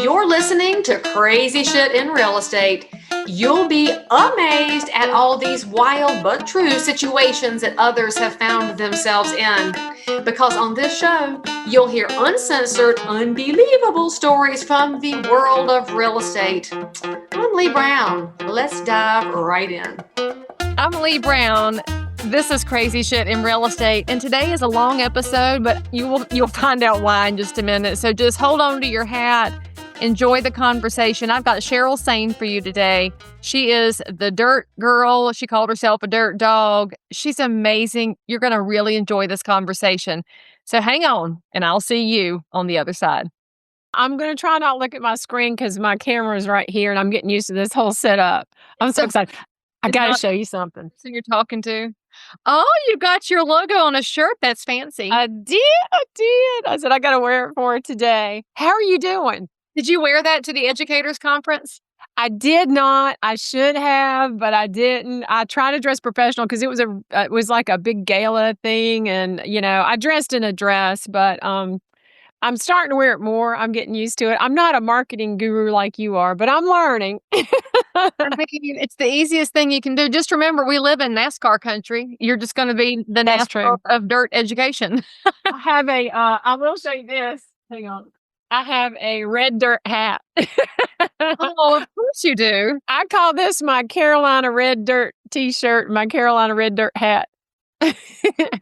You're listening to Crazy Shit in Real Estate. You'll be amazed at all these wild but true situations that others have found themselves in. Because on this show, you'll hear uncensored, unbelievable stories from the world of real estate. I'm Leigh Brown. Let's dive right in. I'm Leigh Brown. This is Crazy Shit in Real Estate, and today is a long episode, but you'll find out why in just a minute. So just hold on to your hat. Enjoy the conversation. I've got Cheryl Sain for you today. She is the dirt girl. She called herself a dirt dog. She's amazing. You're going to really enjoy this conversation. So hang on, and I'll see you on the other side. I'm going to try not look at my screen because my camera is right here and I'm getting used to this whole setup. I'm so excited. I got to show you something. So you're talking to? Oh, you got your logo on a shirt. That's fancy. I did. I said, I got to wear it for today. How are you doing? Did you wear that to the educators conference? I did not. I should have, but I didn't. I tried to dress professional because it was like a big gala thing, and I dressed in a dress, but I'm starting to wear it more. I'm getting used to it. I'm not a marketing guru like you are, but I'm learning. I mean, it's the easiest thing you can do. Just remember, we live in NASCAR country. You're just going to be the That's NASCAR true. of dirt education. I have I will show you this. Hang on. I have a red dirt hat. Oh, of course you do. I call this my Carolina red dirt t-shirt, my Carolina red dirt hat. I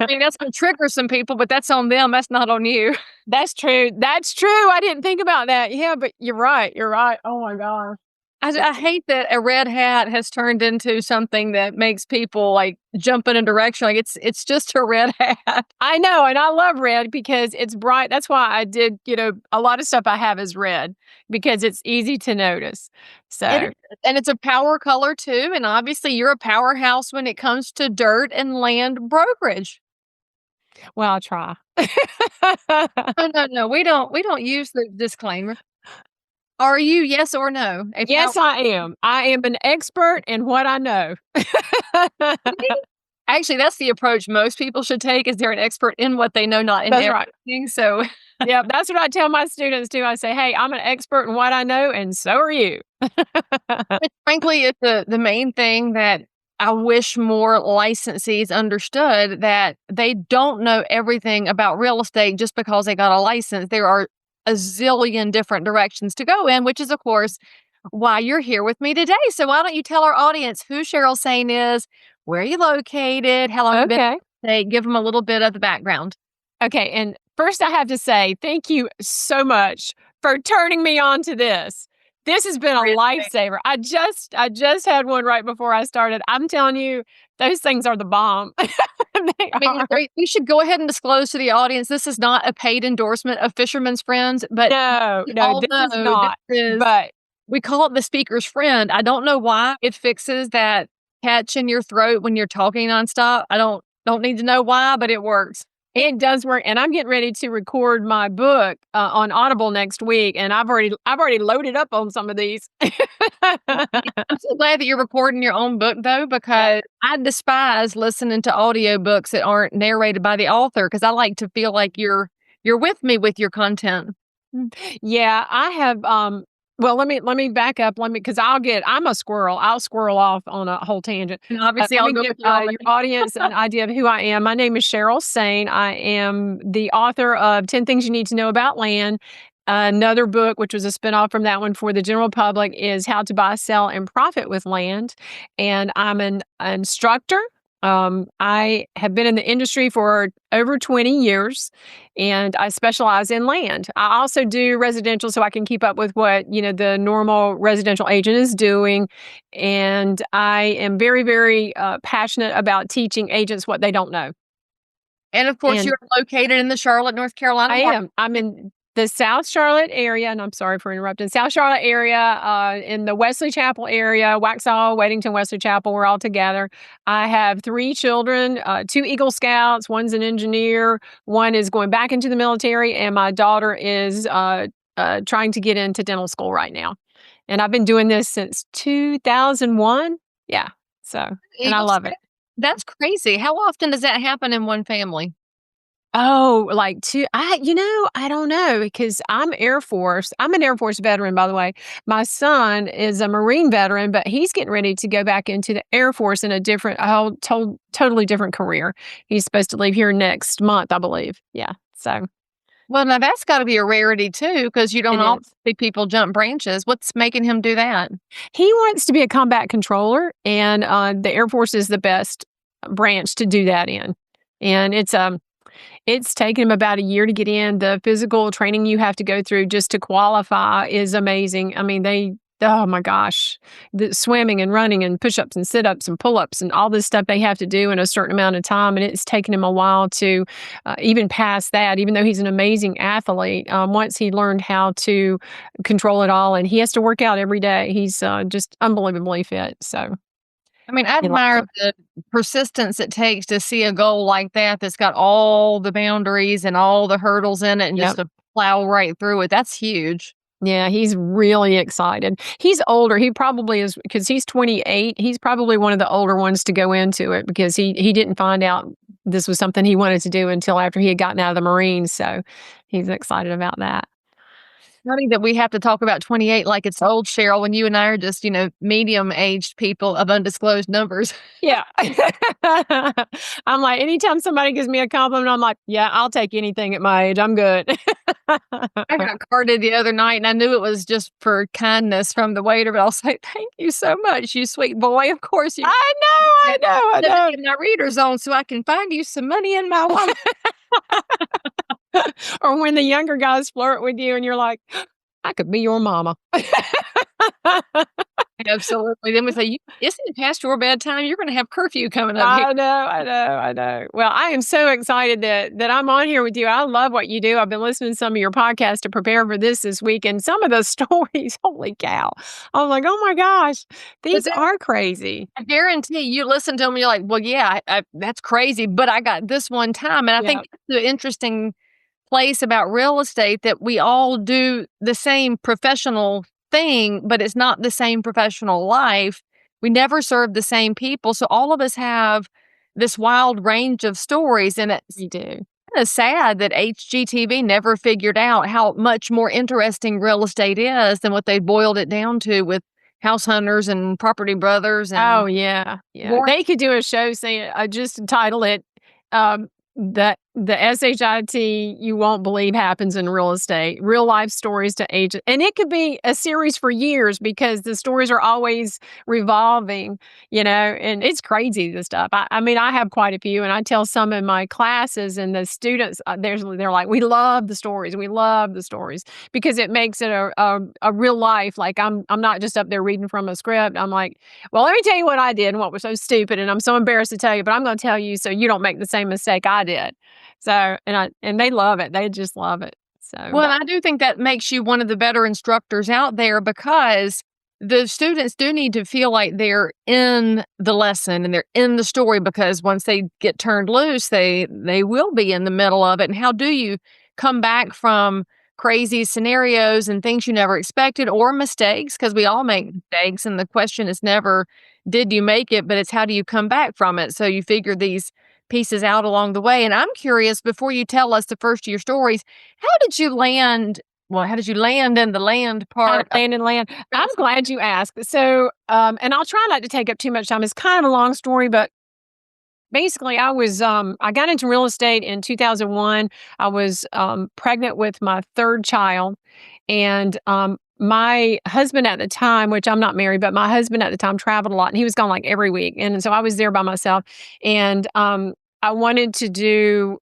mean, that's going to trigger some people, but that's on them. That's not on you. That's true. That's true. I didn't think about that. Yeah, but you're right. You're right. Oh my gosh. I hate that a red hat has turned into something that makes people like jump in a direction. Like it's just a red hat. I know. And I love red because it's bright. That's why I did, a lot of stuff I have is red because it's easy to notice. So, and it's a power color too. And obviously you're a powerhouse when it comes to dirt and land brokerage. Well, I'll try. No. We don't use the disclaimer. Are you, yes or no? Yes, I am. I am an expert in what I know. Actually, that's the approach most people should take is they're an expert in what they know, not in That's everything. Right. So yeah, that's what I tell my students too. I say, hey, I'm an expert in what I know, and so are you. Frankly, it's the main thing that I wish more licensees understood, that they don't know everything about real estate just because they got a license. There are a zillion different directions to go in, which is, of course, why you're here with me today. So why don't you tell our audience who Cheryl Sain is, where you located, how long you've been in real estate, give them a little bit of the background. Okay, and first I have to say thank you so much for turning me on to this. This has been a lifesaver. I just had one right before I started. I'm telling you, those things are the bomb. We should go ahead and disclose to the audience, this is not a paid endorsement of Fisherman's Friends, but no, this is not. But we call it the speaker's friend. I don't know why it fixes that catch in your throat when you're talking nonstop. I don't need to know why, but it works. It does work, and I'm getting ready to record my book on Audible next week, and I've already loaded up on some of these. I'm so glad that you're recording your own book, though, because I despise listening to audiobooks that aren't narrated by the author, because I like to feel like you're with me with your content. Yeah, I have. Well, let me back up. Because I'm a squirrel. I'll squirrel off on a whole tangent. And obviously, I'll give your audience an idea of who I am. My name is Cheryl Sain. I am the author of 10 Things You Need to Know About Land. Another book, which was a spinoff from that one for the general public, is How to Buy, Sell, and Profit with Land. And I'm an instructor. I have been in the industry for over 20 years, and I specialize in land. I also do residential so I can keep up with what, the normal residential agent is doing. And I am very, very passionate about teaching agents what they don't know. And of course, you're located in the Charlotte, North Carolina market. I am. I'm in the South Charlotte area, and I'm sorry for interrupting, South Charlotte area, in the Wesley Chapel area, Waxhaw, Weddington, Wesley Chapel, we're all together. I have 3 children, 2 Eagle Scouts, one's an engineer, one is going back into the military, and my daughter is trying to get into dental school right now. And I've been doing this since 2001. Yeah, so, and I love it. That's crazy. How often does that happen in one family? Oh, like two I don't know because I'm Air Force. I'm an Air Force veteran, by the way. My son is a Marine veteran, but he's getting ready to go back into the Air Force in a totally different career. He's supposed to leave here next month, I believe. Yeah. So Well, now that's gotta be a rarity too, because you don't it often is. see people jump branches. What's making him do that? He wants to be a combat controller, and the Air Force is the best branch to do that in. And it's taken him about a year to get in. The physical training you have to go through just to qualify is amazing. I mean, oh my gosh, the swimming and running and push-ups and sit-ups and pull-ups and all this stuff they have to do in a certain amount of time. And it's taken him a while to even pass that, even though he's an amazing athlete. Once he learned how to control it all, and he has to work out every day. He's just unbelievably fit. So I mean, I he loves admire it. the persistence it takes to see a goal like that that's got all the boundaries and all the hurdles in it and just Yep. to plow right through it. That's huge. Yeah, he's really excited. He's older. He probably is because he's 28. He's probably one of the older ones to go into it because he didn't find out this was something he wanted to do until after he had gotten out of the Marines. So he's excited about that. Funny that we have to talk about 28 like it's old, Cheryl, when you and I are just, medium-aged people of undisclosed numbers. Yeah. I'm like, anytime somebody gives me a compliment, I'm like, yeah, I'll take anything at my age. I'm good. I got carded the other night, and I knew it was just for kindness from the waiter, but I'll say, "Thank you so much, you sweet boy. Of course, you I know, I let me know. get my reader zone so I can find you some money in my wallet." Or when the younger guys flirt with you and you're like, I could be your mama. Absolutely. Then we say, "Isn't it past your bedtime? You're gonna have curfew coming up here." I know, I know, I know. Well, I am so excited that I'm on here with you. I love what you do. I've been listening to some of your podcasts to prepare for this week, and some of the stories, holy cow! I'm like, oh my gosh, But these then are crazy. I guarantee you listen to them, you're like, "Well, yeah, I that's crazy, but I got this one time." And I Yeah, think that's the interesting place about real estate that we all do the same professional thing, but it's not the same professional life. We never serve the same people. So all of us have this wild range of stories. And it's we do. kind of sad that HGTV never figured out how much more interesting real estate is than what they boiled it down to with House Hunters and Property Brothers Oh and yeah, yeah. Warren. They could do a show saying, just entitle it, the SHIT you won't believe happens in real estate, real life stories to agent, and it could be a series for years because the stories are always revolving, and it's crazy the stuff. I mean, I have quite a few, and I tell some in my classes, and the students, they're like, we love the stories, because it makes it a real life. Like I'm not just up there reading from a script. I'm like, well, let me tell you what I did and what was so stupid, and I'm so embarrassed to tell you, but I'm going to tell you so you don't make the same mistake I did. So, and they love it. They just love it. So, Well, and I do think that makes you one of the better instructors out there because the students do need to feel like they're in the lesson and they're in the story because once they get turned loose, they will be in the middle of it. And how do you come back from crazy scenarios and things you never expected or mistakes? Because we all make mistakes, and the question is never did you make it, but it's how do you come back from it? So you figure these pieces out along the way. And I'm curious, before you tell us the first of your stories, how did you land? Well, how did you land in the land how part to land and land. I'm glad you asked. So, and I'll try not to take up too much time. It's kind of a long story, but basically, I got into real estate in 2001. I was pregnant with my third child, and my husband at the time, which I'm not married, but my husband at the time traveled a lot, and he was gone like every week, and so I was there by myself, and I wanted to do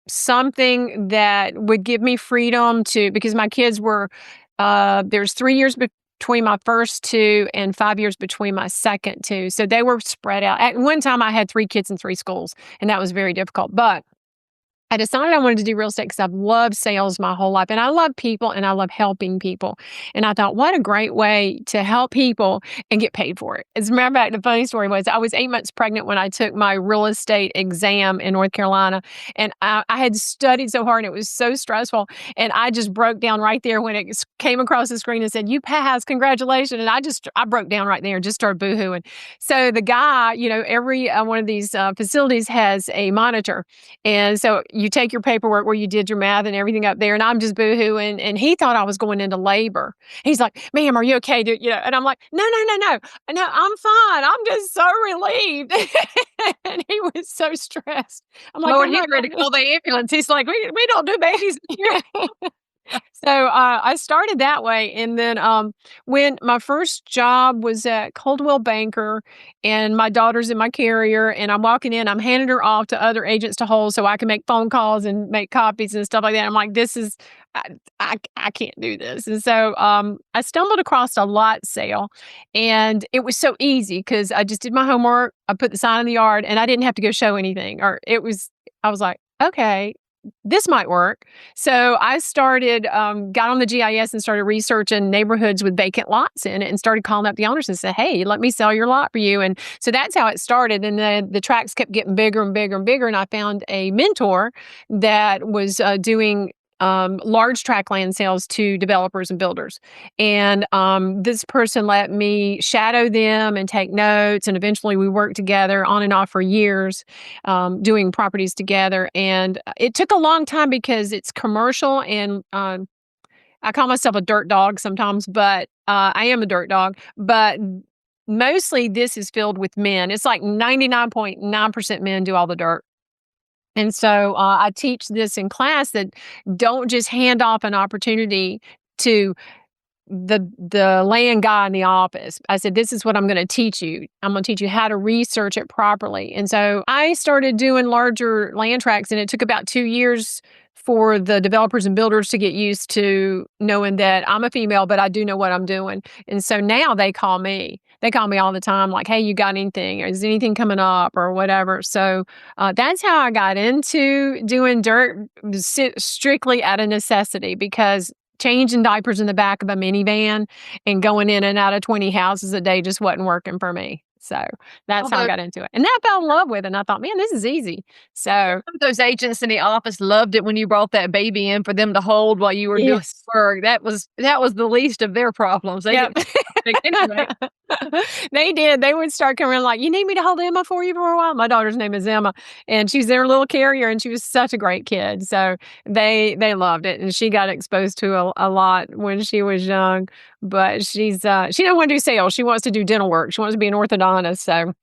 something that would give me freedom to because my kids were there's 3 years between my first two and 5 years between my second two. So they were spread out. At one time I had three kids in three schools, and that was very difficult. But I decided I wanted to do real estate because I've loved sales my whole life and I love people and I love helping people. And I thought, what a great way to help people and get paid for it. As a matter of fact, the funny story was I was 8 months pregnant when I took my real estate exam in North Carolina. And I had studied so hard and it was so stressful. And I just broke down right there when it came across the screen and said, you passed, congratulations. And I broke down right there and just started boohooing. So the guy, every one of these facilities has a monitor. And so you take your paperwork where you did your math and everything up there, and I'm just boohooing. And he thought I was going into labor. He's like, "Ma'am, are you okay?" And I'm like, "No, no, no, no, no, I'm fine. I'm just so relieved." And he was so stressed. I'm like, Lord, "I'm he's not ready to gonna-" call the ambulance. He's like, we don't do babies here. So I started that way, and then when my first job was at Coldwell Banker, and my daughter's in my carrier, and I'm walking in, I'm handing her off to other agents to hold so I can make phone calls and make copies and stuff like that. I'm like, this is I I can't do this, and so I stumbled across a lot sale, and it was so easy because I just did my homework, I put the sign in the yard, and I didn't have to go show anything, or I was like, okay, this might work. So I started, got on the GIS and started researching neighborhoods with vacant lots in it and started calling up the owners and said, hey, let me sell your lot for you. And so that's how it started. And then the tracks kept getting bigger and bigger and bigger. And I found a mentor that was doing large tract land sales to developers and builders. And this person let me shadow them and take notes. And eventually we worked together on and off for years, doing properties together. And it took a long time because it's commercial. And I call myself a dirt dog sometimes, but I am a dirt dog. But mostly this is filled with men. It's like 99.9% men do all the dirt. And so I teach this in class that don't just hand off an opportunity to the land guy in the office. I said, this is what I'm going to teach you. I'm going to teach you how to research it properly. And so I started doing larger land tracts, and it took about 2 years for the developers and builders to get used to knowing that I'm a female, but I do know what I'm doing. And so now they call me. They call me all the time, like, hey, you got anything? Is anything coming up or whatever? So that's how I got into doing dirt, strictly out of necessity, because changing diapers in the back of a minivan and going in and out of 20 houses a day just wasn't working for me. So that's how I got into it. And then I fell in love with it. And I thought, man, this is easy. So Those agents in the office loved it when you brought that baby in for them to hold while you were doing yes. work. That was the least of their problems. They Yep. didn't anyway. They did. They would start coming around like, you need me to hold Emma for you for a while? My daughter's name is Emma, and she's their little carrier, and she was such a great kid. So they loved it, and she got exposed to a lot when she was young. But she doesn't want to do sales. She wants to do dental work. She wants to be an orthodontist. So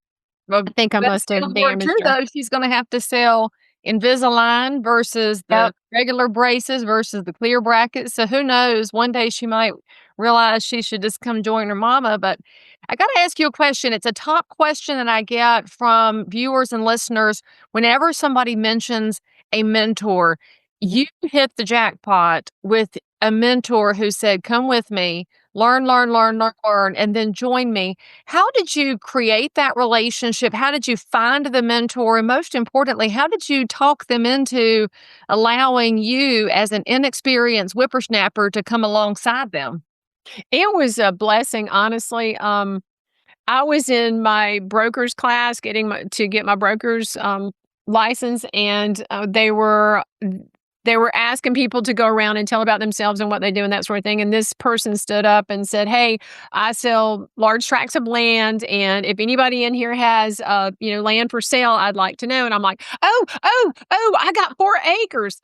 Well, I think I that's must have still more damaged true, her. though. She's gonna have to sell Invisalign versus the Yep. regular braces versus the clear brackets. So who knows? One day she might realize she should just come join her mama. But I got to ask you a question. It's a top question that I get from viewers and listeners whenever somebody mentions a mentor. You hit the jackpot with a mentor who said, come with me, learn, learn, learn, learn, learn, and then join me. How did you create that relationship? How did you find the mentor? And most importantly, how did you talk them into allowing you as an inexperienced whippersnapper to come alongside them? It was a blessing, honestly. I was in my broker's class to get my broker's license, and they were asking people to go around and tell about themselves and what they do and that sort of thing. And this person stood up and said, hey, I sell large tracts of land. And if anybody in here has, land for sale, I'd like to know. And I'm like, oh, I got 4 acres.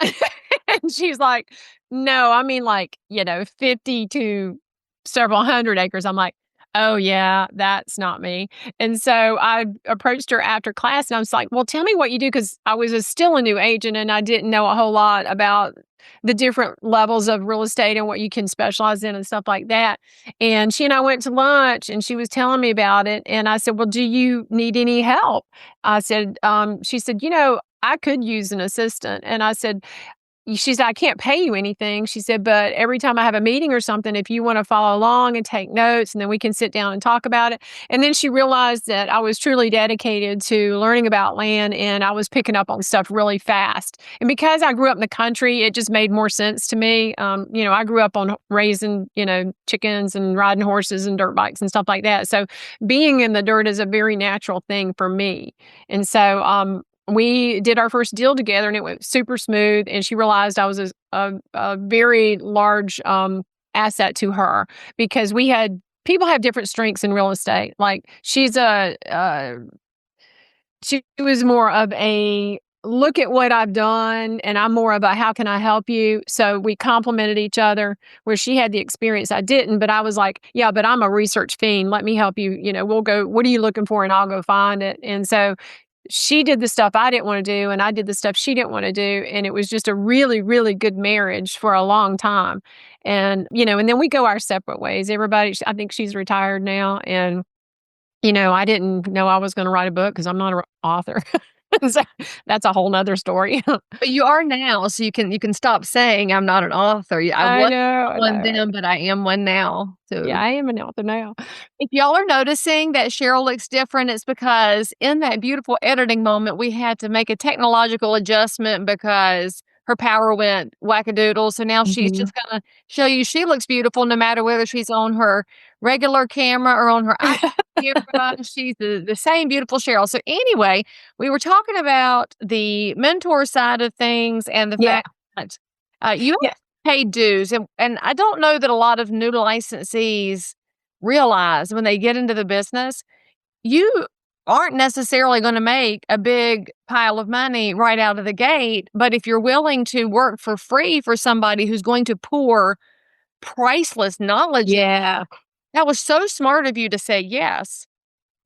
And she's like, no, I mean 50 to several hundred acres. I'm like, oh yeah, that's not me. And so I approached her after class and I was like, well, tell me what you do. Cause I was still a new agent and I didn't know a whole lot about the different levels of real estate and what you can specialize in and stuff like that. And she and I went to lunch and she was telling me about it. And I said, well, do you need any help? She said, I could use an assistant. And I said, she said, I can't pay you anything. She said, but every time I have a meeting or something, if you want to follow along and take notes, and then we can sit down and talk about it. And then she realized that I was truly dedicated to learning about land, and I was picking up on stuff really fast. And because I grew up in the country, it just made more sense to me. I grew up on raising, chickens and riding horses and dirt bikes and stuff like that. So being in the dirt is a very natural thing for me. And so, we did our first deal together and it went super smooth. And she realized I was a very large asset to her because people have different strengths in real estate. Like she was more of a look at what I've done, and I'm more of a how can I help you? So we complemented each other where she had the experience I didn't, but I was like, yeah, but I'm a research fiend. Let me help you. We'll go, what are you looking for? And I'll go find it. And so she did the stuff I didn't want to do, and I did the stuff she didn't want to do. And it was just a really, really good marriage for a long time. And, and then we go our separate ways. I think she's retired now. And, I didn't know I was going to write a book because I'm not an author. So that's a whole nother story. But you are now, so you can stop saying I'm not an author. I I was know. one then, but I am one now. So Yeah, I am an author now. if y'all are noticing that Cheryl looks different, it's because in that beautiful editing moment, we had to make a technological adjustment because her power went wackadoodle. So now she's Mhm. just going to show you she looks beautiful no matter whether she's on her regular camera or on her iPhone camera. She's the same beautiful Cheryl. So anyway, we were talking about the mentor side of things and the Yeah. fact that you have Yeah. to pay dues. And I don't know that a lot of new licensees realize when they get into the business, you aren't necessarily going to make a big pile of money right out of the gate. But if you're willing to work for free for somebody who's going to pour priceless knowledge, Yeah. that was so smart of you to say yes.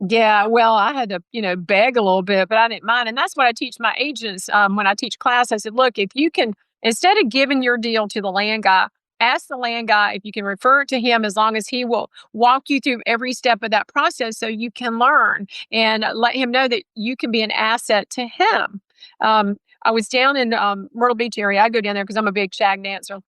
Yeah, well, I had to, beg a little bit, but I didn't mind. And that's what I teach my agents. When I teach class, I said, look, if you can, instead of giving your deal to the land guy, ask the land guy if you can refer it to him as long as he will walk you through every step of that process so you can learn and let him know that you can be an asset to him. I was down in Myrtle Beach area. I go down there because I'm a big shag dancer.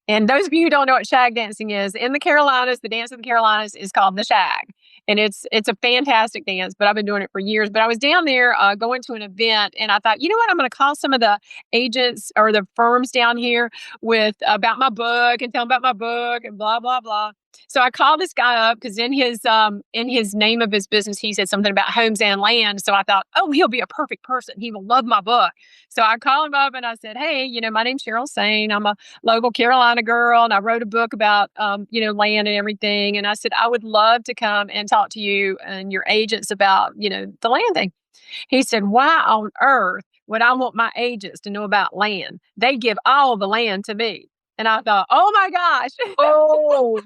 And those of you who don't know what shag dancing is, in the Carolinas, the dance of the Carolinas is called the shag. And it's a fantastic dance, but I've been doing it for years. But I was down there going to an event, and I thought, you know what, I'm going to call some of the agents or the firms down here with about my book and tell them about my book and blah blah blah. So I called this guy up because in his name of his business, he said something about homes and land. So I thought, oh, he'll be a perfect person. He will love my book. So I called him up and I said, hey, my name's Cheryl Sain. I'm a local Carolina girl, and I wrote a book about land and everything. And I said I would love to come and talk to you and your agents about the land thing. He said, why on earth would I want my agents to know about land? They give all the land to me. And I thought, oh my gosh. Oh,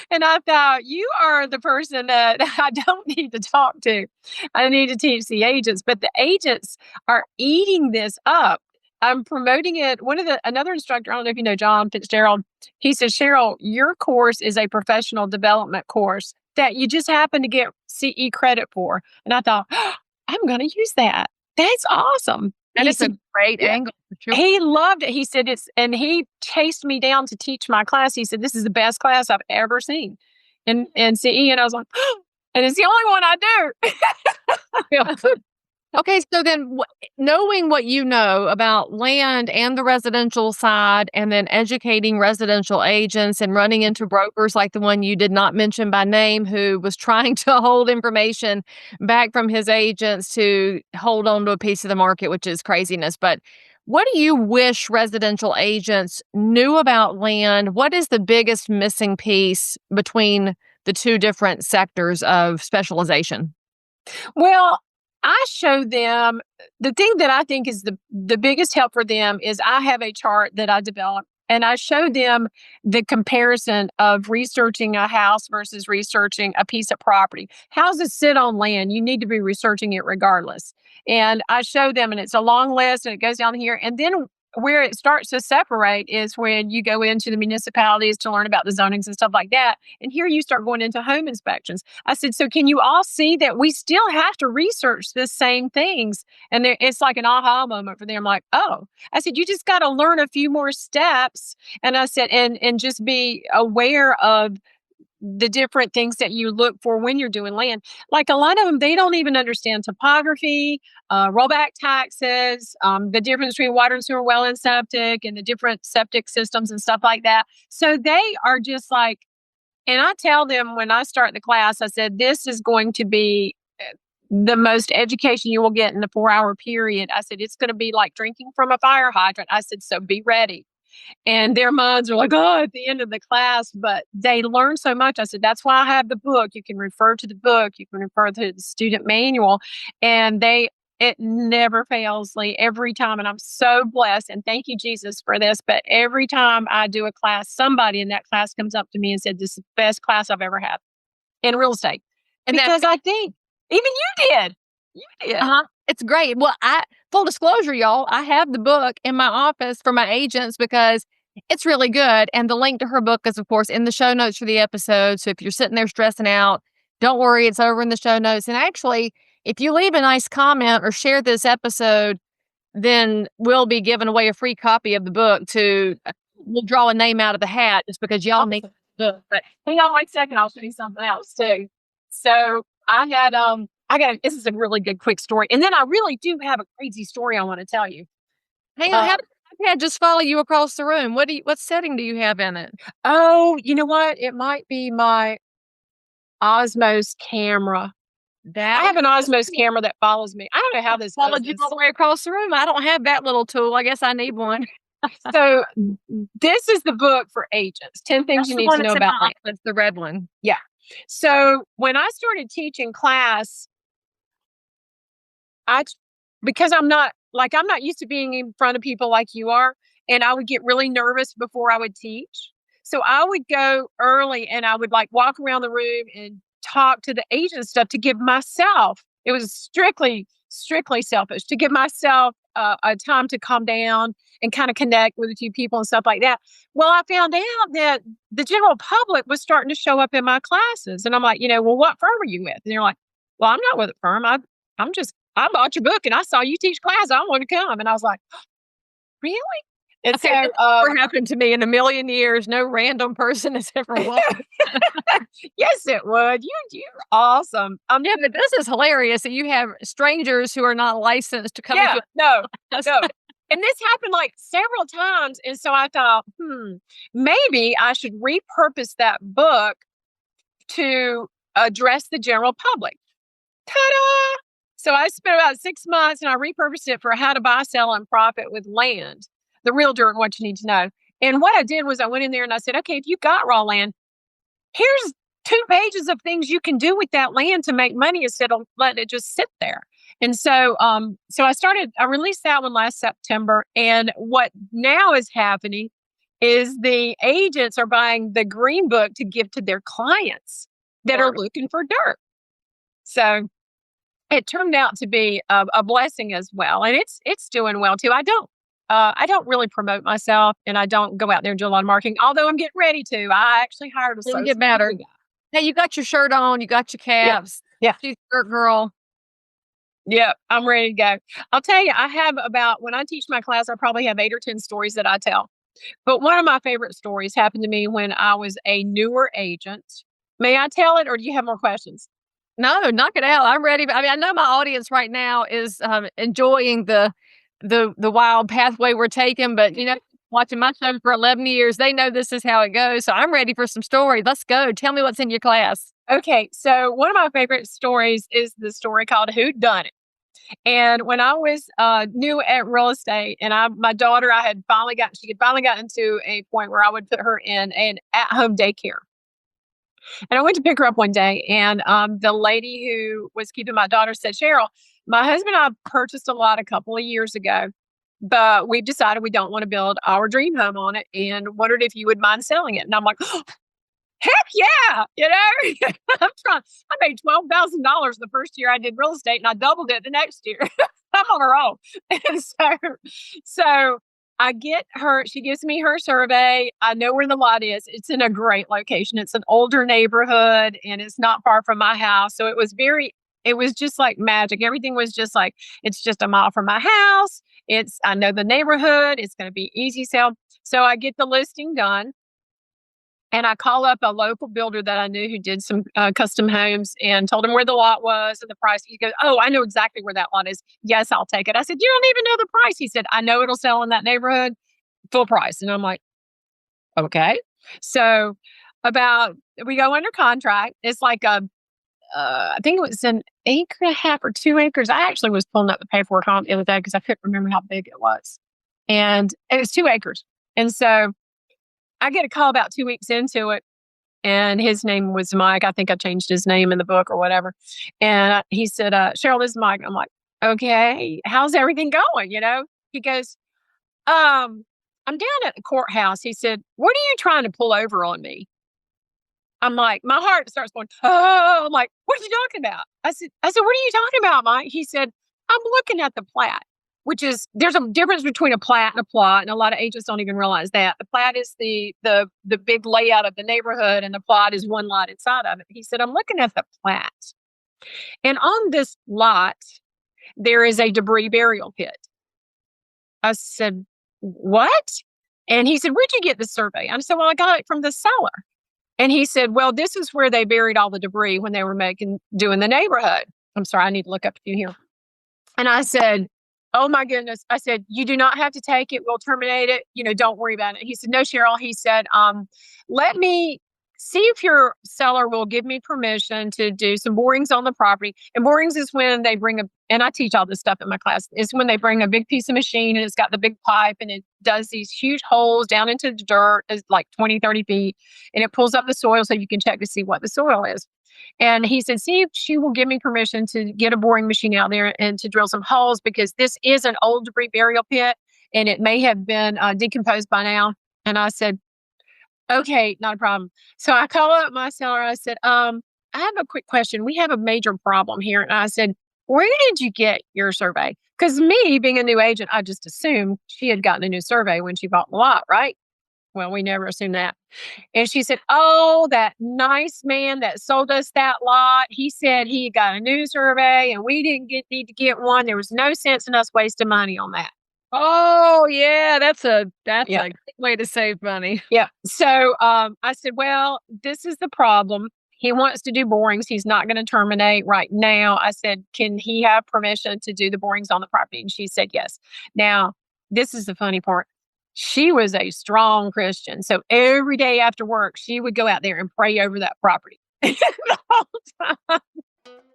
And I thought, you are the person that I don't need to talk to. I need to teach the agents, but the agents are eating this up. I'm promoting it. Another instructor, I don't know if you know John Fitzgerald, he says, Cheryl, your course is a professional development course that you just happen to get CE credit for. And I thought, I'm going to use that. That's awesome. that He is a said, great yeah. angle for sure. He loved it. He said and he chased me down to teach my class. He said, this is the best class I've ever seen in CE. And I was like, and it's the only one I do. Okay, so then knowing what you know about land and the residential side, and then educating residential agents and running into brokers like the one you did not mention by name, who was trying to hold information back from his agents to hold on to a piece of the market, which is craziness. But what do you wish residential agents knew about land? What is the biggest missing piece between the two different sectors of specialization? Well, I show them the thing that I think is the biggest help for them is I have a chart that I developed, and I show them the comparison of researching a house versus researching a piece of property. Houses sit on land. You need to be researching it regardless. And I show them, and it's a long list and it goes down here. And then where it starts to separate is when you go into the municipalities to learn about the zonings and stuff like that. And here you start going into home inspections. I said, so can you all see that we still have to research the same things? And it's like an aha moment for them. I'm like, oh, I said, you just got to learn a few more steps. And I said, and just be aware of the different things that you look for when you're doing land. Like a lot of them, they don't even understand topography, rollback taxes, the difference between water and sewer, well and septic, and the different septic systems and stuff like that. So they are just like, and I tell them when I start the class, I said, this is going to be the most education you will get in the 4-hour period. I said, it's going to be like drinking from a fire hydrant. I said, so be ready. And their minds are like, oh, at the end of the class, but they learn so much. I said, that's why I have the book. You can refer to the book. You can refer to the student manual. And it never fails, Leigh, every time. And I'm so blessed. And thank you, Jesus, for this. But every time I do a class, somebody in that class comes up to me and said, this is the best class I've ever had in real estate. And because I think even you did. You did. It's great. Well, full disclosure, y'all, I have the book in my office for my agents because it's really good. And the link to her book is, of course, in the show notes for the episode. So if you're sitting there stressing out, don't worry, it's over in the show notes. And actually, if you leave a nice comment or share this episode, then we'll be giving away a free copy of the book we'll draw a name out of the hat just because y'all need the book. But hang on 1 second, I'll show you something else too. So this is a really good quick story. And then I really do have a crazy story I want to tell you. Hang on, how did the iPad just follow you across the room? What setting do you have in it? Oh, you know what? It might be my Osmos camera. I have an Osmos camera that follows me. I don't know how this followed you all the way across the room. I don't have that little tool. I guess I need one. So this is the book for agents. 10 things you need to know about land. That's the red one. Yeah. So when I started teaching class, because I'm not used to being in front of people like you are, and I would get really nervous before I would teach. So I would go early and I would like walk around the room and talk to the agent stuff to give myself, it was strictly selfish, to give myself a time to calm down and kind of connect with a few people and stuff like that. Well, I found out that the general public was starting to show up in my classes. And I'm like, well, what firm are you with? And they're like, well, I'm not with a firm. I bought your book and I saw you teach class. I want to come. And I was like, really? And okay, so, never happened to me in a million years. No random person has ever won. Yes, it would. You're awesome. Yeah, but this is hilarious that you have strangers who are not licensed to come into it. No. And this happened like several times. And so I thought, maybe I should repurpose that book to address the general public. Ta-da! So I spent about 6 months and I repurposed it for how to buy, sell, and profit with land. The realtor and what you need to know. And what I did was I went in there and I said, okay, if you got raw land, here's 2 pages of things you can do with that land to make money instead of letting it just sit there. And so, I released that one last September. And what now is happening is the agents are buying the green book to give to their clients that are looking for dirt. So it turned out to be a blessing as well. And it's doing well too. I don't really promote myself and I don't go out there and do a lot of marketing, although I'm getting ready to. I actually hired a social get better. media guy. Hey, you got your shirt on, you got your caps. Yeah. She's a shirt girl. Yeah, I'm ready to go. I'll tell you, when I teach my class, I probably have 8 or 10 stories that I tell. But one of my favorite stories happened to me when I was a newer agent. May I tell it or do you have more questions? No, knock it out. I'm ready. I mean, I know my audience right now is enjoying the wild pathway we're taking, but watching my show for 11 years, they know this is how it goes. So I'm ready for some stories. Let's go. Tell me what's in your class. Okay. So one of my favorite stories is the story called Who Done It? And when I was new at real estate and my daughter, she had finally gotten to a point where I would put her in an at-home daycare. And I went to pick her up one day and the lady who was keeping my daughter said, Cheryl, my husband and I purchased a lot a couple of years ago, but we've decided we don't want to build our dream home on it and wondered if you would mind selling it. And I'm like, oh, heck yeah. I made $12,000 the first year I did real estate and I doubled it the next year. I'm on a roll. And so I get her, she gives me her survey. I know where the lot is. It's in a great location. It's an older neighborhood and it's not far from my house. So it was just like magic. Everything was just like, it's just a mile from my house. I know the neighborhood. It's going to be easy sale. So I get the listing done. And I call up a local builder that I knew who did some custom homes and told him where the lot was and the price. He goes, "Oh, I know exactly where that lot is. Yes, I'll take it." I said, "You don't even know the price." He said, "I know it'll sell in that neighborhood, full price." And I'm like, okay. So we go under contract. It's like I think it was an acre and a half or 2 acres. I actually was pulling up the paperwork on it the other day because I couldn't remember how big it was. And it was 2 acres. And so I get a call about 2 weeks into it, and his name was Mike. I think I changed his name in the book or whatever. And he said, "Cheryl, this is Mike." I'm like, "Okay, how's everything going?" He goes, "I'm down at the courthouse." He said, "What are you trying to pull over on me?" I'm like, my heart starts going, oh, I'm like, "What are you talking about?" I said, "What are you talking about, Mike?" He said, "I'm looking at the plat." There's a difference between a plat and a plot, and a lot of agents don't even realize that. The plat is the big layout of the neighborhood, and the plot is one lot inside of it. He said, "I'm looking at the plat, and on this lot, there is a debris burial pit." I said, "What?" And he said, "Where'd you get this survey?" I said, "Well, I got it from the seller." And he said, "Well, this is where they buried all the debris when they were doing the neighborhood." I'm sorry, I need to look up a few here. And I said, "Oh my goodness." I said, "You do not have to take it. We'll terminate it. Don't worry about it." He said, "No, Cheryl." He said, "Let me see if your seller will give me permission to do some borings on the property." And borings is when they and I teach all this stuff in my class, is when they bring a big piece of machine and it's got the big pipe and it does these huge holes down into the dirt, is like 20, 30 feet. And it pulls up the soil so you can check to see what the soil is. And he said, "See if she will give me permission to get a boring machine out there and to drill some holes, because this is an old debris burial pit and it may have been decomposed by now." And I said, "Okay, not a problem." So I call up my seller. I said, "I have a quick question. We have a major problem here." And I said, "Where did you get your survey?" Because me being a new agent, I just assumed she had gotten a new survey when she bought the lot, right? Well, we never assumed that. And she said, "Oh, that nice man that sold us that lot, he said he got a new survey and we didn't need to get one. There was no sense in us wasting money on that." Oh, yeah, that's a Yeah. great way to save money. Yeah. So I said, "Well, this is the problem. He wants to do borings. He's not going to terminate right now." I said, "Can he have permission to do the borings on the property?" And she said, "Yes." Now, this is the funny part. She was a strong Christian. So every day after work, she would go out there and pray over that property the whole time.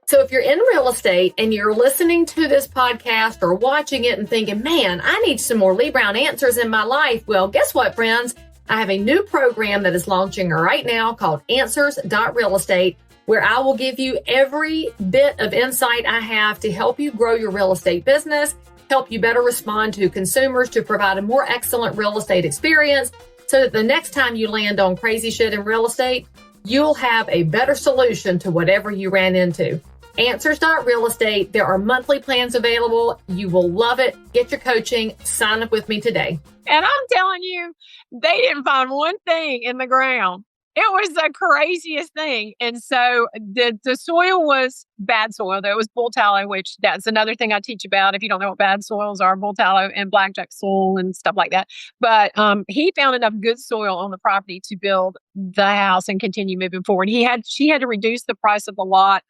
So if you're in real estate and you're listening to this podcast or watching it and thinking, "Man, I need some more Leigh Brown answers in my life," well, guess what, friends? I have a new program that is launching right now called Answers.Real Estate, where I will give you every bit of insight I have to help you grow your real estate business, help you better respond to consumers, to provide a more excellent real estate experience, so that the next time you land on crazy shit in real estate, you'll have a better solution to whatever you ran into. Answers.Real Estate. There are monthly plans available. You will love it. Get your coaching. Sign up with me today. And I'm telling you, they didn't find one thing in the ground. It was the craziest thing. And so the soil was bad soil. There was bull tallow, which that's another thing I teach about. If you don't know what bad soils are, bull tallow and blackjack soil and stuff like that. But he found enough good soil on the property to build the house and continue moving forward. She had to reduce the price of the lot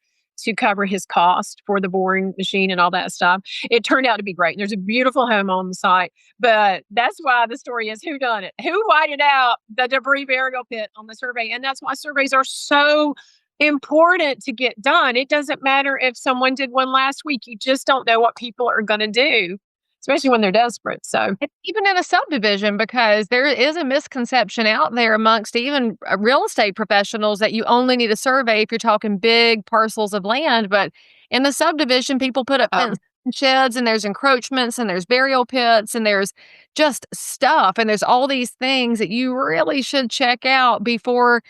to cover his cost for the boring machine and all that stuff. It turned out to be great. There's a beautiful home on the site, but that's why the story is who done it? Who whited out the debris burial pit on the survey? And that's why surveys are so important to get done. It doesn't matter if someone did one last week. You just don't know what people are going to do, especially when they're desperate. So Even in a subdivision, because there is a misconception out there amongst even real estate professionals that you only need a survey if you're talking big parcels of land. But in the subdivision, people put up fences and sheds, and there's encroachments, and there's burial pits, and there's just stuff. And there's all these things that you really should check out before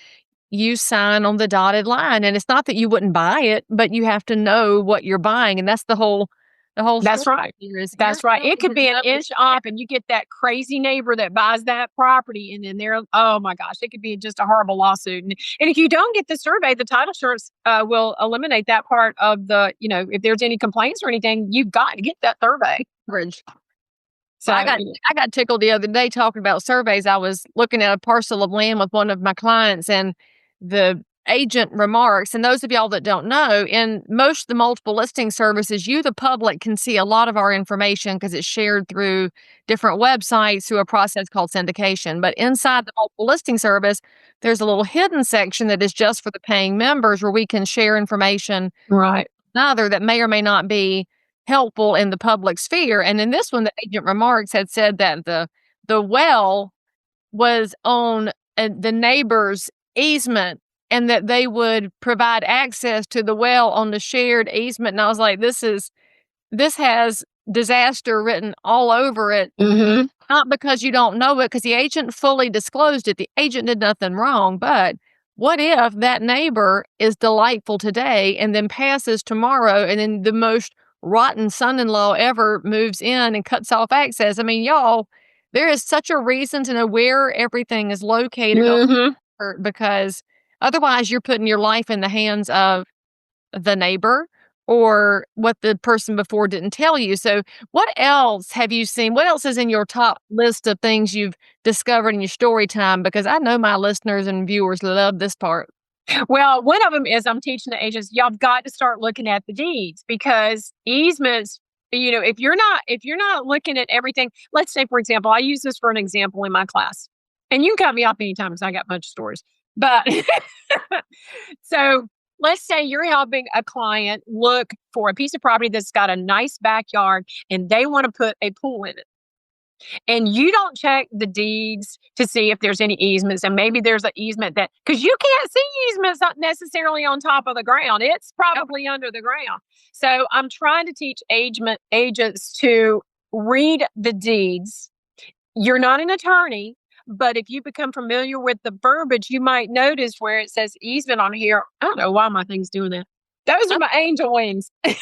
you sign on the dotted line. And it's not that you wouldn't buy it, but you have to know what you're buying. And that's the whole The whole That's story right. here is That's your right. It could family be doesn't an know inch what's off, and you get that crazy neighbor that buys that property, and then they're, oh my gosh, it could be just a horrible lawsuit. And if you don't get the survey, the title insurance will eliminate that part of the, if there's any complaints or anything, you've got to get that survey. coverage. So I got tickled the other day talking about surveys. I was looking at a parcel of land with one of my clients, and the agent remarks, and those of y'all that don't know, in most of the multiple listing services, you, the public, can see a lot of our information because it's shared through different websites through a process called syndication. But inside the multiple listing service, there's a little hidden section that is just for the paying members where we can share information right. another that may or may not be helpful in the public sphere. And in this one, the agent remarks had said that the well was on the neighbor's easement and that they would provide access to the well on the shared easement. And I was like, this has disaster written all over it. Mm-hmm. Not because you don't know it, because the agent fully disclosed it. The agent did nothing wrong. But what if that neighbor is delightful today and then passes tomorrow, and then the most rotten son-in-law ever moves in and cuts off access? I mean, y'all, there is such a reason to know where everything is located Mm-hmm. because otherwise you're putting your life in the hands of the neighbor or what the person before didn't tell you. So what else have you seen? What else is in your top list of things you've discovered in your story time? Because I know my listeners and viewers love this part. Well, one of them is I'm teaching the agents, y'all got to start looking at the deeds, because easements, if you're not looking at everything, let's say, for example, I use this for an example in my class, and you can cut me off anytime because I got a bunch of stories. But so let's say you're helping a client look for a piece of property that's got a nice backyard and they want to put a pool in it. And you don't check the deeds to see if there's any easements. And maybe there's an easement because you can't see easements not necessarily on top of the ground. It's probably under the ground. So I'm trying to teach agents to read the deeds. You're not an attorney, but if you become familiar with the verbiage, you might notice where it says easement on here. I don't know why my thing's doing that. Those are my angel wings. It's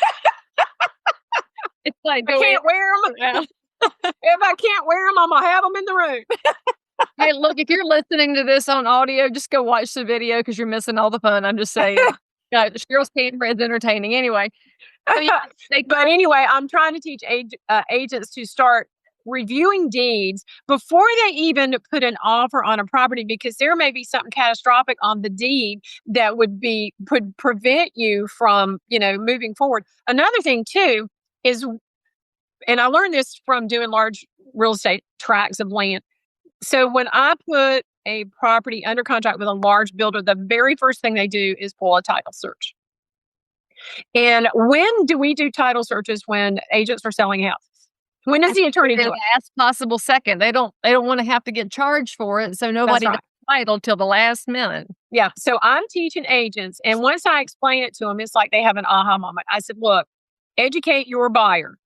like, I can't wear them. Yeah. If I can't wear them, I'm going to have them in the room. Hey, look, if you're listening to this on audio, just go watch the video because you're missing all the fun. I'm just saying. Cheryl Sain is entertaining. Anyway. But anyway, I'm trying to teach agents to start reviewing deeds before they even put an offer on a property, because there may be something catastrophic on the deed that would prevent you from, moving forward. Another thing too is, and I learned this from doing large real estate tracts of land. So when I put a property under contract with a large builder, the very first thing they do is pull a title search. And when do we do title searches? When agents are selling houses. When does the attorney do it? Last possible second. They don't want to have to get charged for it, so nobody does title till the last minute. Yeah. So I'm teaching agents, and once I explain it to them, it's like they have an aha moment. I said, look, educate your buyer.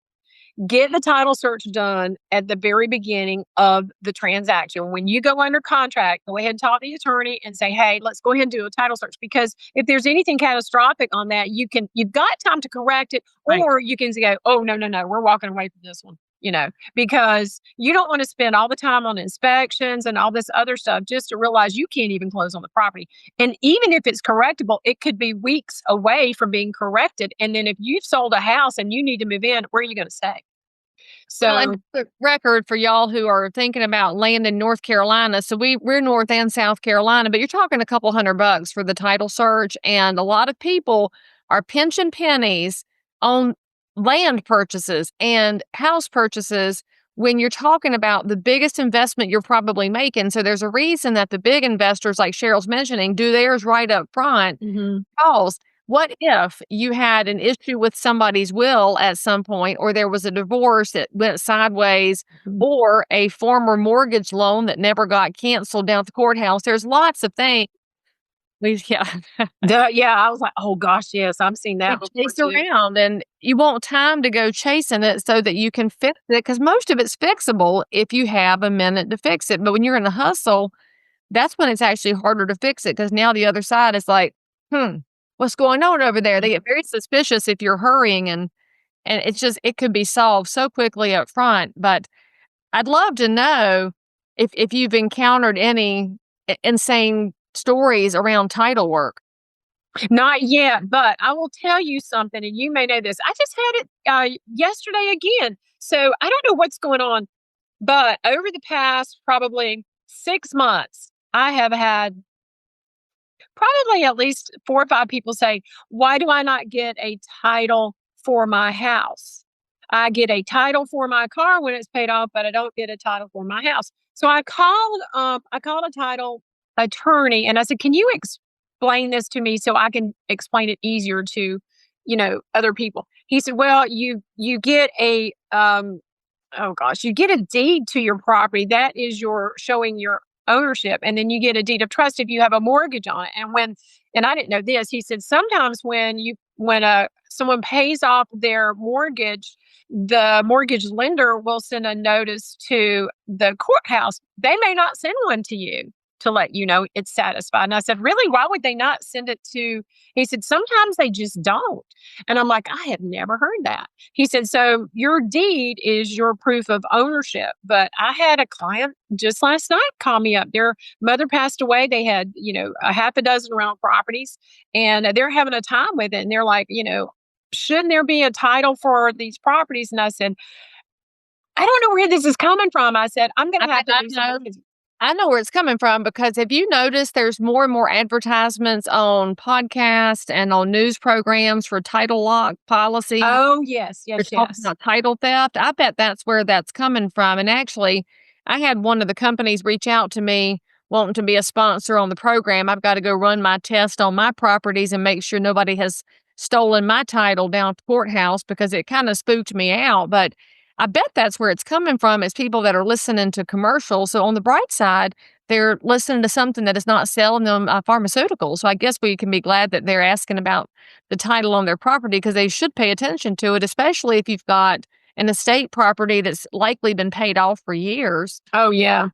Get the title search done at the very beginning of the transaction. When you go under contract, go ahead and talk to the attorney and say, hey, let's go ahead and do a title search. Because if there's anything catastrophic on that, you've got time to correct it, or you can go, oh, no, we're walking away from this one. Because you don't want to spend all the time on inspections and all this other stuff just to realize you can't even close on the property. And even if it's correctable, it could be weeks away from being corrected. And then if you've sold a house and you need to move in, where are you going to stay? So, and the record for y'all who are thinking about land in North Carolina. So we're North and South Carolina, but you're talking a couple $100 for the title search. And a lot of people are pinching pennies on land purchases and house purchases when you're talking about the biggest investment you're probably making. So there's a reason that the big investors, like Cheryl's mentioning, do theirs right up front. Because what if you had an issue with somebody's will at some point, or there was a divorce that went sideways, or a former mortgage loan that never got canceled down at the courthouse? There's lots of things. Yeah. I was like, oh gosh, yes, I've seen that. Chase around, and you want time to go chasing it so that you can fix it, because most of it's fixable if you have a minute to fix it. But when you're in a hustle, that's when it's actually harder to fix it, because now the other side is like, what's going on over there? They get very suspicious if you're hurrying, and And it could be solved so quickly up front. But I'd love to know if you've encountered any insane stories around title work. Not yet, but I will tell you something, and you may know this. I just had it yesterday again. So I don't know what's going on, but over the past probably 6 months, I have had probably at least 4 or 5 people say, "Why do I not get a title for my house? I get a title for my car when it's paid off, but I don't get a title for my house." So I called a title attorney and I said, "Can you explain this to me so I can explain it easier to, other people?" He said, "Well, you get a oh gosh, you get a deed to your property. That is your showing your ownership. And then you get a deed of trust if you have a mortgage on it." And I didn't know this, he said sometimes when someone pays off their mortgage, the mortgage lender will send a notice to the courthouse. They may not send one to you to let you know it's satisfied. And I said, "Really? Why would they not send it to?" He said, "Sometimes they just don't." And I'm like, "I have never heard that." He said, "So your deed is your proof of ownership." But I had a client just last night call me up. Their mother passed away. They had, a half a dozen rental properties and they're having a time with it. And they're like, "Shouldn't there be a title for these properties?" And I said, "I don't know where this is coming from." I said, "I'm going to have to do some." I know where it's coming from because have you noticed there's more and more advertisements on podcasts and on news programs for title lock policy? Oh, yes, They're yes, talking yes. about title theft. I bet that's where that's coming from. And actually, I had one of the companies reach out to me wanting to be a sponsor on the program. I've got to go run my test on my properties and make sure nobody has stolen my title down at the courthouse because it kind of spooked me out. But I bet that's where it's coming from is people that are listening to commercials. So on the bright side, they're listening to something that is not selling them pharmaceuticals. So I guess we can be glad that they're asking about the title on their property because they should pay attention to it, especially if you've got an estate property that's likely been paid off for years. Oh, yeah.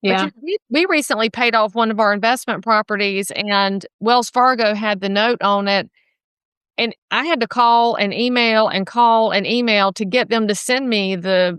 But Yeah. we recently paid off one of our investment properties, and Wells Fargo had the note on it. And I had to call and email and call and email to get them to send me the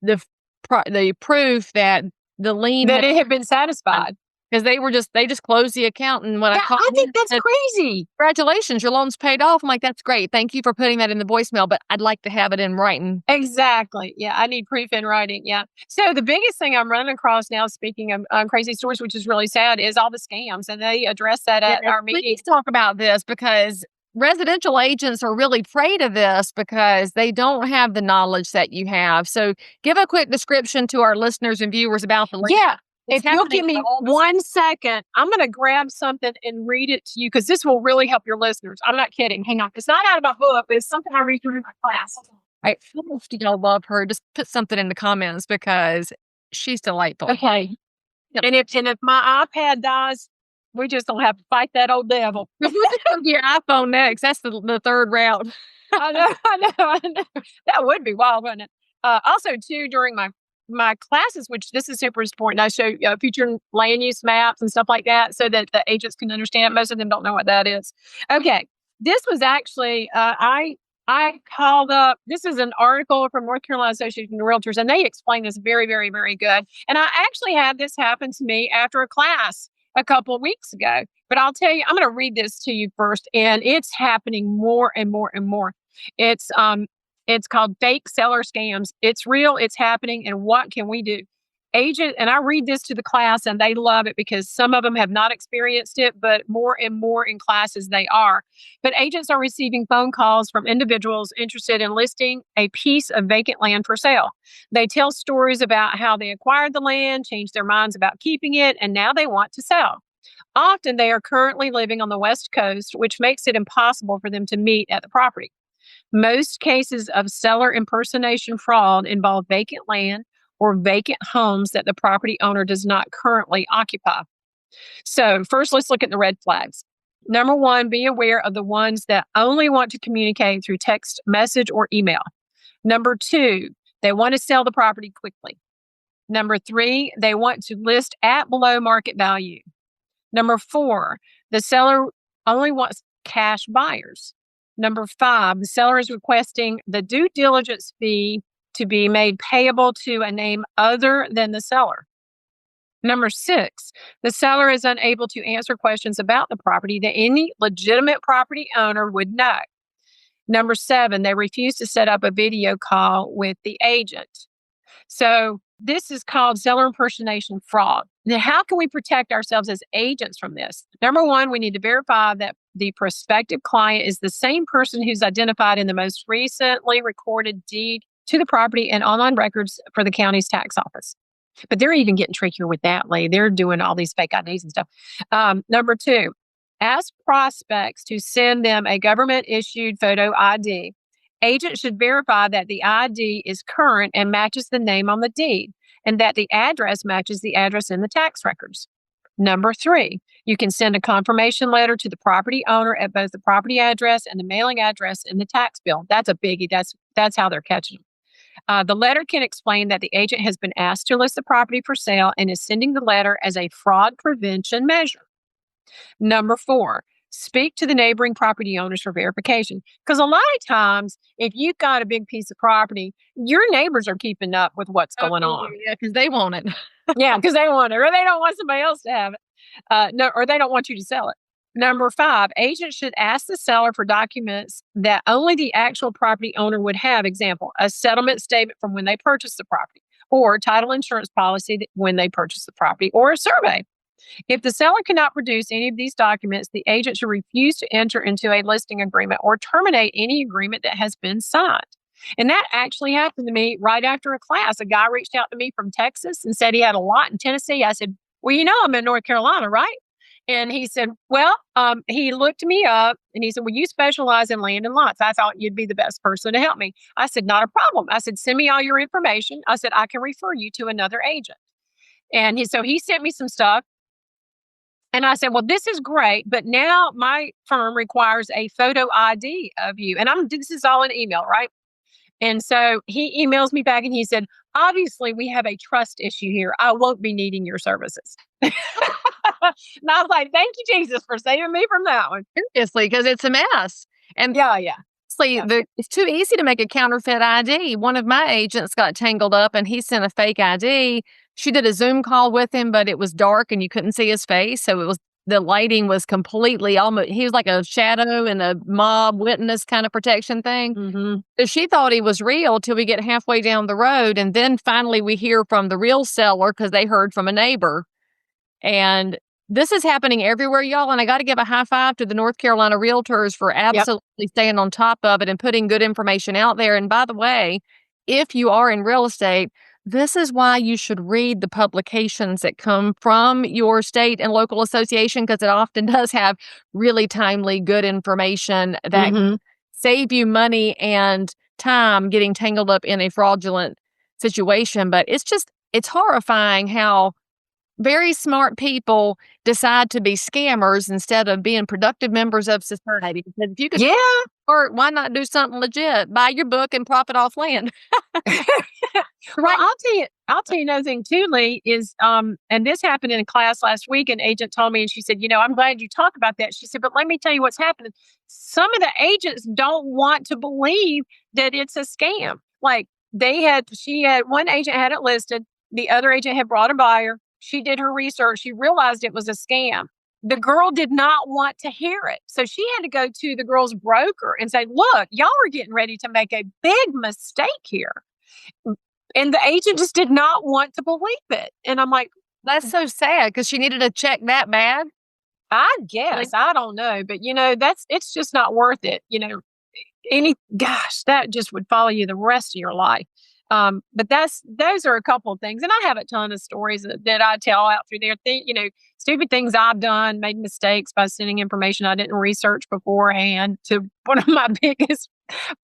the proof that the lien That it had been satisfied. because they just closed the account. And when I Yeah, called, I them, think they that's said, crazy. "Congratulations, your loan's paid off." I'm like, "That's great. Thank you for putting that in the voicemail, but I'd like to have it in writing." Exactly. Yeah, I need proof in writing. Yeah. So the biggest thing I'm running across now, speaking of crazy stories, which is really sad, is all the scams, and they address that at our meeting. Please talk about this because residential agents are really afraid of this because they don't have the knowledge that you have. So give a quick description to our listeners and viewers about the lien. Yeah. It's If you'll happening give me for all the 1 second, I'm going to grab something and read it to you because this will really help your listeners. I'm not kidding. Hang on. It's not out of my book, but it's something I read through my class. I almost y'all love her. Just put something in the comments because she's delightful. Okay. Yep. And if my iPad dies, we just don't have to fight that old devil. Your iPhone next. That's the third route. I know, I know. That would be wild, wouldn't it? Also, too, during my classes, which this is super important, I show future land use maps and stuff like that, so that the agents can understand. Most of them don't know what that is. Okay, this was actually I called up. This is an article from North Carolina Association of Realtors, and they explain this very, very, very good. And I actually had this happen to me after a class a couple of weeks ago. But I'll tell you, I'm going to read this to you first, and it's happening more and more and more. It's called fake seller scams. It's real. It's happening. And what can we do? And I read this to the class and they love it because some of them have not experienced it, but more and more in classes they are. But agents are receiving phone calls from individuals interested in listing a piece of vacant land for sale. They tell stories about how they acquired the land, changed their minds about keeping it, and now they want to sell. Often they are currently living on the West Coast, which makes it impossible for them to meet at the property. Most cases of seller impersonation fraud involve vacant land or vacant homes that the property owner does not currently occupy. So, first, let's look at the red flags. Number one, be aware of the ones that only want to communicate through text message or email. Number two, they want to sell the property quickly. Number three, they want to list at below market value. Number four, the seller only wants cash buyers. Number 5, the seller is requesting the due diligence fee to be made payable to a name other than the seller. Number 6, the seller is unable to answer questions about the property that any legitimate property owner would know. Number 7, they refuse to set up a video call with the agent. So this is called seller impersonation fraud. Now, how can we protect ourselves as agents from this? Number 1, we need to verify that the prospective client is the same person who's identified in the most recently recorded deed to the property and online records for the county's tax office. But they're even getting trickier with that, Leigh. They're doing all these fake IDs and stuff. Number 2, ask prospects to send them a government-issued photo ID. Agents should verify that the ID is current and matches the name on the deed, and that the address matches the address in the tax records. Number 3, you can send a confirmation letter to the property owner at both the property address and the mailing address in the tax bill. That's a biggie. That's how they're catching them. The letter can explain that the agent has been asked to list the property for sale and is sending the letter as a fraud prevention measure. Number 4, speak to the neighboring property owners for verification. Because a lot of times, if you've got a big piece of property, your neighbors are keeping up with what's going on. Yeah, because they want it. Yeah, because they want it, or they don't want somebody else to have it. Or they don't want you to sell it. Number 5, agents should ask the seller for documents that only the actual property owner would have. Example, a settlement statement from when they purchased the property, or title insurance policy when they purchased the property, or a survey. If the seller cannot produce any of these documents, the agent should refuse to enter into a listing agreement or terminate any agreement that has been signed. And that actually happened to me right after a class. A guy reached out to me from Texas and said he had a lot in Tennessee. I said, well, you know, I'm in North Carolina, right? And he said, well, he looked me up and he said, well, you specialize in land and lots. I thought you'd be the best person to help me. I said, not a problem. I said, send me all your information. I said, I can refer you to another agent. And so he sent me some stuff. And I said, well, this is great, but now my firm requires a photo ID of you. And this is all in email, right? And so he emails me back and he said, obviously, we have a trust issue here. I won't be needing your services. And I was like, thank you, Jesus, for saving me from that one. Seriously, because it's a mess. And Yeah. it's too easy to make a counterfeit ID. One of my agents got tangled up and he sent a fake ID. She did a Zoom call with him, but it was dark and you couldn't see his face. So the lighting was completely he was like a shadow in a mob witness kind of protection thing. Mm-hmm. So she thought he was real till we get halfway down the road. And then finally we hear from the real seller because they heard from a neighbor. And this is happening everywhere, y'all. And I got to give a high five to the North Carolina realtors for absolutely staying on top of it and putting good information out there. And by the way, if you are in real estate, this is why you should read the publications that come from your state and local association, because it often does have really timely, good information that can save you money and time getting tangled up in a fraudulent situation. But it's horrifying how very smart people decide to be scammers instead of being productive members of society. If you could work, why not do something legit? Buy your book and profit off land. Well, I'll tell you another thing too, Leigh, is and this happened in a class last week. An agent told me, and she said, I'm glad you talked about that. She said, but let me tell you what's happening. Some of the agents don't want to believe that it's a scam. Like one agent had it listed, the other agent had brought a buyer. She did her research. She realized it was a scam. The girl did not want to hear it. So she had to go to the girl's broker and say, look, y'all are getting ready to make a big mistake here. And the agent just did not want to believe it. And I'm like, that's so sad because she needed a check that bad. I guess. I don't know. But, it's just not worth it. That just would follow you the rest of your life. But those are a couple of things. And I have a ton of stories that I tell out through there. Stupid things I've done, made mistakes by sending information I didn't research beforehand to one of my biggest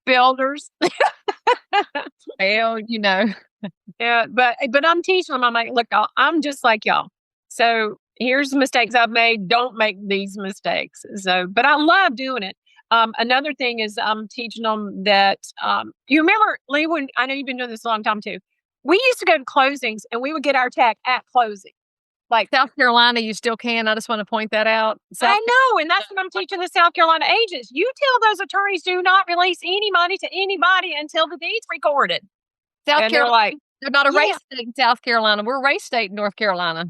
builders. Well, Yeah, but I'm teaching them. I'm like, look, I'm just like y'all. So here's the mistakes I've made. Don't make these mistakes. So, but I love doing it. Another thing is I'm teaching them that, you remember, Leigh, when I know you've been doing this a long time too. We used to go to closings and we would get our tag at closing. Like South Carolina, you still can. I just want to point that out. I know, and that's what I'm teaching the South Carolina agents. You tell those attorneys do not release any money to anybody until the deed's recorded. South And Carolina, they're not a race state in South Carolina. We're a race state in North Carolina.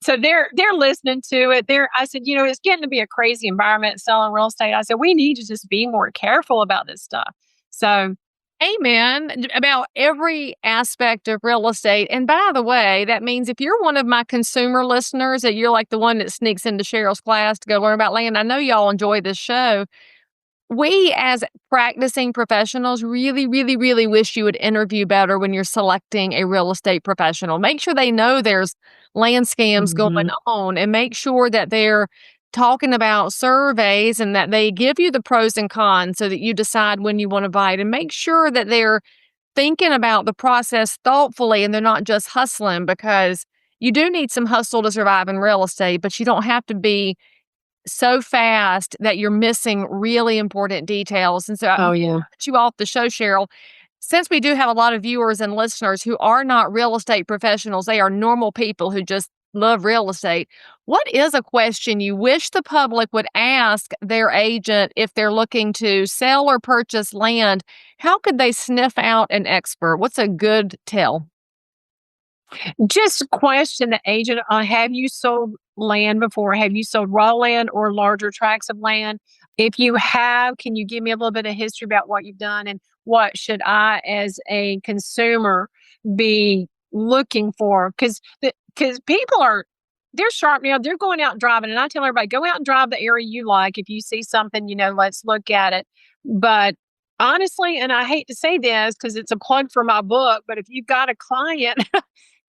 So they're listening to it. I said, it's getting to be a crazy environment selling real estate. I said, we need to just be more careful about this stuff. So, amen, about every aspect of real estate. And by the way, that means if you're one of my consumer listeners, that you're like the one that sneaks into Cheryl's class to go learn about land, I know y'all enjoy this show. We, as practicing professionals, really, really, really wish you would interview better when you're selecting a real estate professional. Make sure they know there's land scams going on, and make sure that they're talking about surveys and that they give you the pros and cons so that you decide when you want to buy it, and make sure that they're thinking about the process thoughtfully and they're not just hustling, because you do need some hustle to survive in real estate, but you don't have to be so fast that you're missing really important details. And so oh yeah, cut you off the show, Cheryl. Since we do have a lot of viewers and listeners who are not real estate professionals, they are normal people who just love real estate. What is a question you wish the public would ask their agent if they're looking to sell or purchase land? How could they sniff out an expert? What's a good tell? Just question the agent on, have you sold land before? Have you sold raw land or larger tracts of land? If you have, can you give me a little bit of history about what you've done, and what should I, as a consumer, be looking for? Because people they're sharp now. They're going out and driving, and I tell everybody, go out and drive the area you like. If you see something, let's look at it. But honestly, and I hate to say this because it's a plug for my book, but if you've got a client,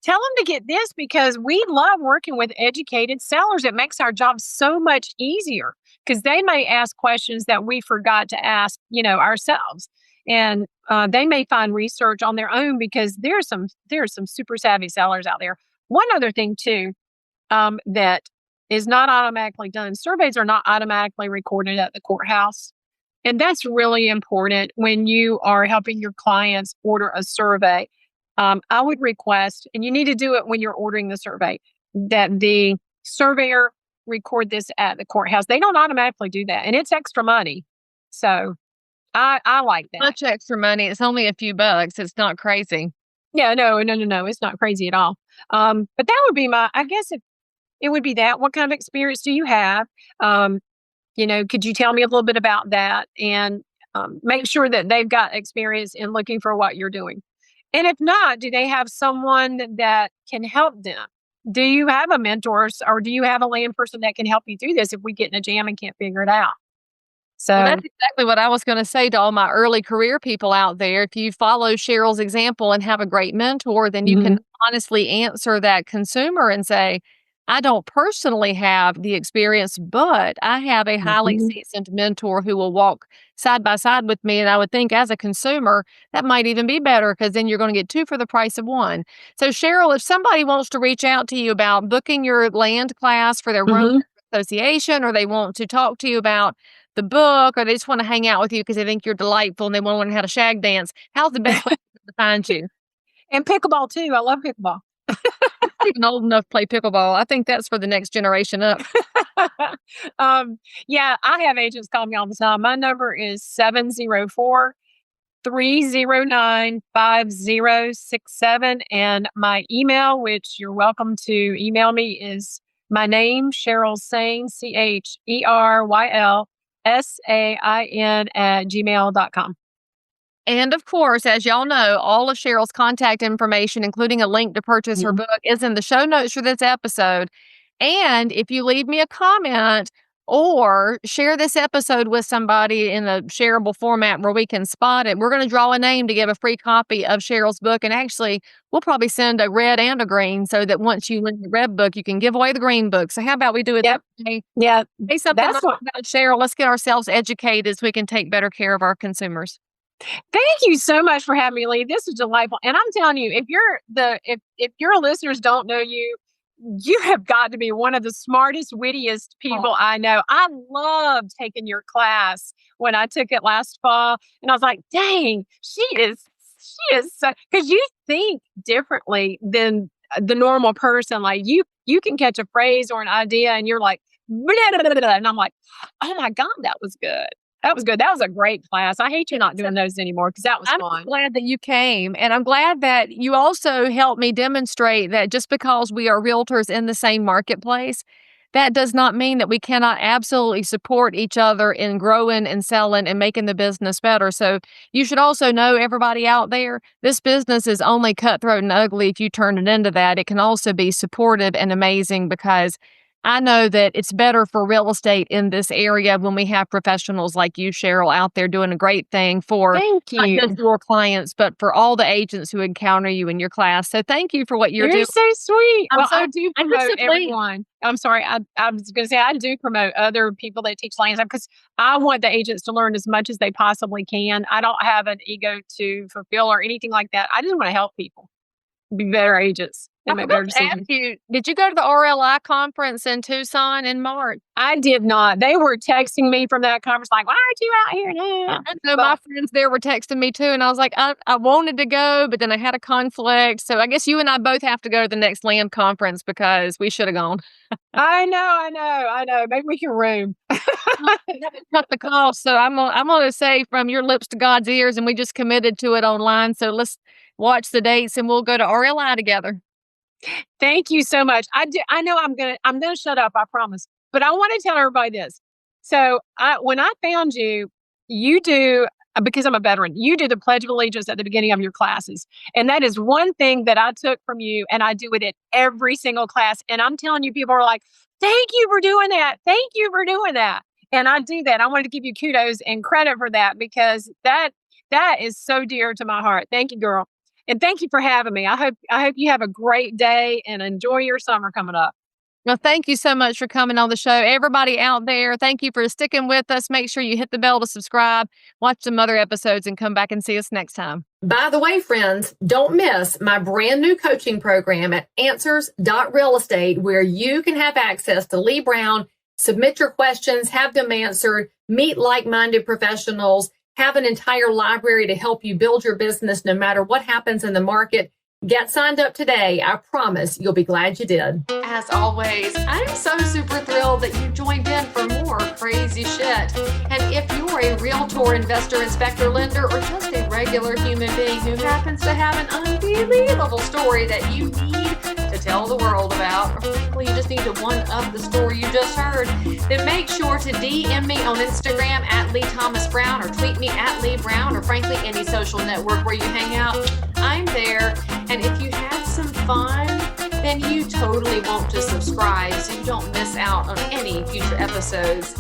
tell them to get this, because we love working with educated sellers. It makes our job so much easier, because they may ask questions that we forgot to ask, ourselves. And they may find research on their own, because there's some super savvy sellers out there. One other thing too, that is not automatically done. Surveys are not automatically recorded at the courthouse. And that's really important when you are helping your clients order a survey. I would request, and you need to do it when you're ordering the survey, that the surveyor record this at the courthouse. They don't automatically do that, and it's extra money. So I like that. Much extra money. It's only a few bucks. It's not crazy. Yeah, no. It's not crazy at all. But that would be I guess if it would be that. What kind of experience do you have? Could you tell me a little bit about that, and make sure that they've got experience in looking for what you're doing. And if not, do they have someone that can help them? Do you have a mentor, or do you have a land person that can help you through this if we get in a jam and can't figure it out? So well, that's exactly what I was going to say to all my early career people out there. If you follow Cheryl's example and have a great mentor, then you can honestly answer that consumer and say, I don't personally have the experience, but I have a highly seasoned mentor who will walk side by side with me. And I would think, as a consumer, that might even be better, because then you're going to get two for the price of one. So, Cheryl, if somebody wants to reach out to you about booking your land class for their road association, or they want to talk to you about the book, or they just want to hang out with you because they think you're delightful and they want to learn how to shag dance, how's the best way to find you? And pickleball too. I love pickleball. I'm even old enough to play pickleball. I think that's for the next generation up. Yeah, I have agents call me all the time. My number is 704-309-5067. And my email, which you're welcome to email me, is my name, Cheryl Sain, CHERYLSAIN @gmail.com. And of course, as y'all know, all of Cheryl's contact information, including a link to purchase her book, is in the show notes for this episode. And if you leave me a comment or share this episode with somebody in a shareable format where we can spot it, we're going to draw a name to give a free copy of Cheryl's book. And actually, we'll probably send a red and a green, so that once you link the red book, you can give away the green book. So how about we do it that way? Yeah. Say something about Cheryl. Let's get ourselves educated so we can take better care of our consumers. Thank you so much for having me, Leigh. This is delightful. And I'm telling you, if your listeners don't know you, you have got to be one of the smartest, wittiest people I know. I loved taking your class when I took it last fall. And I was like, dang, she is so, because you think differently than the normal person. Like you you can catch a phrase or an idea and you're like, blah, blah, blah, blah, and I'm like, oh my God, that was good. That was good. That was a great class. I hate you're not doing those anymore because that was I'm fun. glad that you came. And I'm glad that you also helped me demonstrate that just because we are realtors in the same marketplace, that does not mean that we cannot absolutely support each other in growing and selling and making the business better. So you should also know, everybody out there, this business is only cutthroat and ugly if you turn it into that. It can also be supportive and amazing, because I know that it's better for real estate in this area when we have professionals like you, Cheryl, out there doing a great thing for Thank not you. just your clients, but for all the agents who encounter you in your class. So thank you for what you're You're doing. so sweet. I'm Well, so- I do I'm promote just so pleased. everyone. I'm sorry. I was going to say I do promote other people that teach land because I want the agents to learn as much as they possibly can. I don't have an ego to fulfill or anything like that. I just want to help people be better agents I and make forgot better to decisions. ask you, did you go to the RLI conference in Tucson in March? I did not. They were texting me from that conference like, why aren't you out here now? I know my friends there were texting me too, and I was like, I wanted to go, but then I had a conflict. So I guess you and I both have to go to the next land conference because we should have gone. I know. Maybe we can room. Cut the cost. So I'm gonna say from your lips to God's ears, and we just committed to it online. So let's watch the dates, and we'll go to RLI together. Thank you so much. I know I'm gonna shut up, I promise. But I want to tell everybody this. So when I found you, you do, because I'm a veteran, you do the Pledge of Allegiance at the beginning of your classes. And that is one thing that I took from you, and I do it at every single class. And I'm telling you, people are like, thank you for doing that. Thank you for doing that. And I do that. I wanted to give you kudos and credit for that, because that is so dear to my heart. Thank you, girl. And thank you for having me. I hope you have a great day and enjoy your summer coming up. Well, thank you so much for coming on the show. Everybody out there, thank you for sticking with us. Make sure you hit the bell to subscribe, watch some other episodes, and come back and see us next time. By the way, friends, don't miss my brand new coaching program at answers.realestate, where you can have access to Leigh Brown, submit your questions, have them answered, meet like-minded professionals, have an entire library to help you build your business no matter what happens in the market. Get signed up today. I promise you'll be glad you did. As always, I'm so super thrilled that you joined in for more crazy shit. And if you're a realtor, investor, inspector, lender, or just a regular human being who happens to have an unbelievable story that you need to tell the world about, or frankly, you just need to one-up the story you just heard, then make sure to DM me on Instagram at Leigh Thomas Brown, or tweet me at Leigh Brown, or frankly, any social network where you hang out. I'm there. And if you had some fun, then you totally want to subscribe so you don't miss out on any future episodes.